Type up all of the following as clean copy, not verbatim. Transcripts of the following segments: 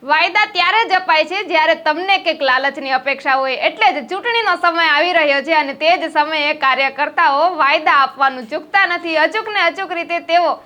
વાયદા ત્યારે જ અપાય છે જ્યારે તમને કંઈક લાલચની અપેક્ષા હોય, એટલે જ ચૂંટણીનો સમય આવી રહ્યો છે અને તે જ સમયે કાર્યકર્તાઓ વાયદા આપવાનું ચૂકતા નથી. અચૂકને અચૂક રીતે તેઓ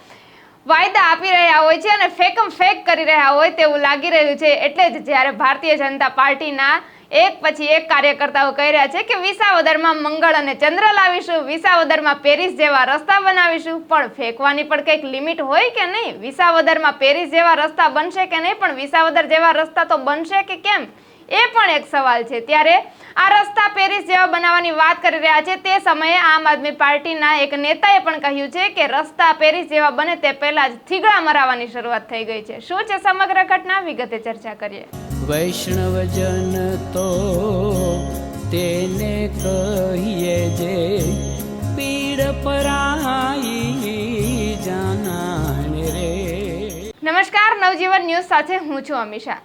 વાયદા આપી રહ્યા હોય છે અને ફેકમ ફેક કરી રહ્યા હોય તેવું લાગી રહ્યું છે. એટલે જ જ્યારે ભારતીય જનતા પાર્ટીના એક પછી એક કાર્યકર્તાઓ કહી રહ્યા છે કે વિસાવદરમાં મંગળ અને ચંદ્ર લાવીશું, વિસાવદરમાં પેરિસ જેવા રસ્તા બનાવીશું, પણ ફેંકવાની પણ કંઈક લિમિટ હોય કે નહીં? વિસાવદરમાં પેરિસ જેવા રસ્તા બનશે કે નહીં, પણ વિસાવદર જેવા રસ્તા તો બનશે કે કેમ, એ પણ એક સવાલ છે. ત્યારે આ રસ્તા પેરિસ જેવા બનાવવાની વાત કરી રહ્યા છે તે સમયે આમ આદમી પાર્ટીના એક નેતાએ પણ કહ્યું છે કે રસ્તા પેરિસ જેવા બને તે પહેલા જ થીગડા મરાવવાની શરૂઆત થઈ ગઈ છે. શું છે સમગ્ર ઘટના, વિગતે ચર્ચા કરીએ. વૈષ્ણવજન તો તેને કહીએ જે પીડ પરાઈ જાનાને રે. નમસ્કાર, નવજીવન ન્યૂઝ સાથે હું છું અમીષા.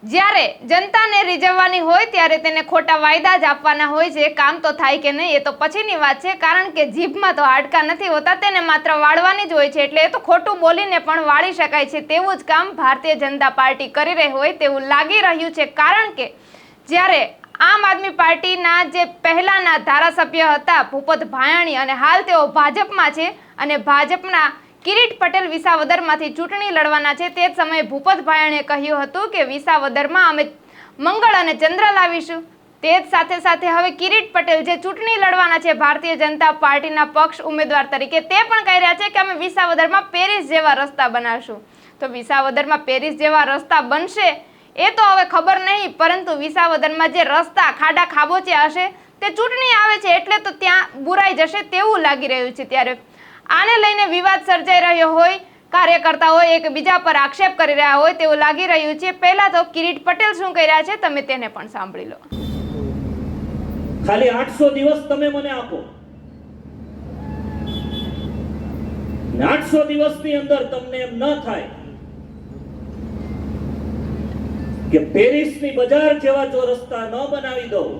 જ્યારે જનતાને રીઝવવાની હોય ત્યારે તેને ખોટા વાયદા જ આપવાના હોય છે. કામ તો થાય કે નહીં એ તો પછીની વાત છે, કારણ કે જીભમાં તો હાડકા નથી હોતા, તેને માત્ર વાળવાની જ હોય છે. એટલે એ તો ખોટું બોલીને પણ વાળી શકાય છે. તેવું જ કામ ભારતીય જનતા પાર્ટી કરી રહી હોય તેવું લાગી રહ્યું છે. કારણ કે જ્યારે આમ આદમી પાર્ટીના જે પહેલાના ધારાસભ્ય હતા ભૂપત ભાયાણી અને હાલ તેઓ ભાજપમાં છે અને ભાજપના કિરીટ પટેલ વિસાવદરમાંથી ચૂંટણી લડવાના છે, તે જ સમયે ભૂપત ભાયાણીએ કહ્યું હતું કે વિસાવદરમાં અમે મંગળ અને ચંદ્ર લાવીશું. તે જ સાથે સાથે હવે કિરીટ પટેલ જે ચૂંટણી લડવાના છે ભારતીય જનતા પાર્ટીના પક્ષ ઉમેદવાર તરીકે, તે પણ કહી રહ્યા છે કે અમે વિસાવદરમાં પેરિસ જેવા રસ્તા બનાવશું. તો વિસાવદરમાં પેરિસ જેવા રસ્તા બનશે એ તો હવે ખબર નહીં, પરંતુ વિસાવદરમાં જે રસ્તા ખાડા ખાબોચિયા હશે તે ચૂંટણી આવે છે એટલે તો ત્યાં બુરાઈ જશે તેવું લાગી રહ્યું છે. ત્યારે આને લઈને વિવાદ સર્જાઈ રહ્યો હોય, કાર્યકર્તાઓ એકબીજા પર આક્ષેપ કરી રહ્યા હોય તેવું લાગી રહ્યું છે. પહેલા તો કિરીટ પટેલ શું કહી રહ્યા છે તમે તેને પણ સાંભળી લો. ખાલી 800 દિવસ તમે મને આપો, 800 દિવસની અંદર તમને એમ ન થાય કે પેરિસની બજાર જેવા જો રસ્તા ન બનાવી દઉં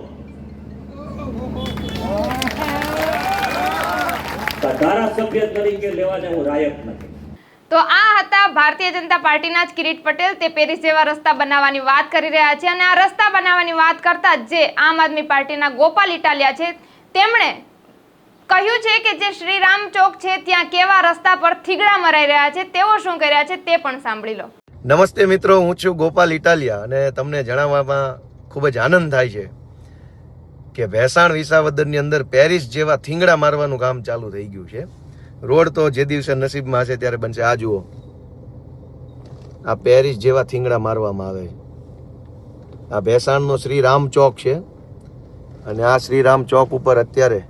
તો ધારાસભ્ય તરીકે લેવાને હું લાયક નથી. તો આ હતા ભારતીય જનતા પાર્ટીના જ કિરીટ પટેલ. તે પેરિસ જેવા રસ્તા બનાવવાની વાત કરી રહ્યા છે અને આ રસ્તા બનાવવાની વાત કરતા જે આમ આદમી પાર્ટીના ગોપાલ ઇટાલિયા છે તેમણે કહ્યું છે કે જે શ્રીરામ ચોક છે ત્યાં કેવા રસ્તા પર થીગડા મરાઈ રહ્યા છે, તેઓ શું કરી રહ્યા છે તે પણ સાંભળી લો. નમસ્તે મિત્રો, હું છું ગોપાલ ઇટાલિયા અને તમને જણાવવામાં ખૂબ જ આનંદ થાય છે કે ભેસાણ વિસાવદરની અંદર પેરિસ જેવા થીંગડા મારવાનું કામ ચાલુ થઈ ગયું છે. રોડ તો જે દિવસે નસીબમાં હશે ત્યારે બનશે. આ જુઓ, આ પેરિસ જેવા થીંગડા મારવામાં આવે છે. આ ભેસાણનો શ્રીરામ ચોક છે અને આ શ્રીરામ ચોક ઉપર અત્યારે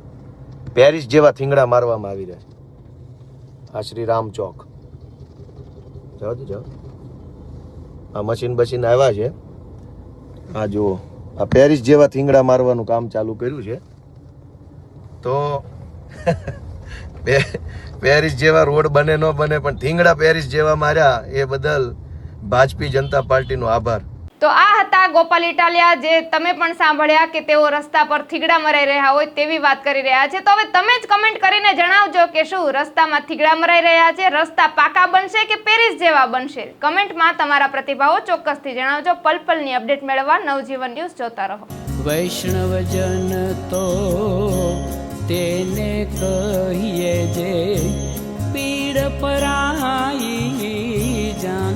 પેરિસ જેવા થીંગડા મારવામાં આવી રહ્યા છે. આ શ્રીરામ ચોક જાઓ તો જાઓ, આ મશીન બશીન આવ્યા છે. આ જુઓ, આ પેરિસ જેવા થીંગડા મારવાનું કામ ચાલુ કર્યું છે. તો પેરિસ જેવા રોડ બને ન બને, પણ થીંગડા પેરિસ જેવા માર્યા એ બદલ ભાજપી જનતા પાર્ટીનો આભાર. તો આ હતા ગોપાલ ઇટાલિયા, જે તમે પણ સાંભળ્યા કે તેઓ રસ્તા પર થીગડા મરાઈ રહ્યા હોય તેવી વાત કરી રહ્યા છે. તો હવે તમે જ કમેન્ટ કરીને જણાવજો કે શું રસ્તામાં થીગડા મરાઈ રહ્યા છે, રસ્તા પાકા બનશે કે પેરિસ જેવા બનશે? કમેન્ટમાં તમારા પ્રતિભાવો ચોક્કસથી જણાવજો. પલ પલની અપડેટ મેળવવા નવજીવન ન્યૂઝ જોતા રહો. વૈષ્ણવજન તો તેને કહીએ જે પીડ પરાઈ જાનાને રે.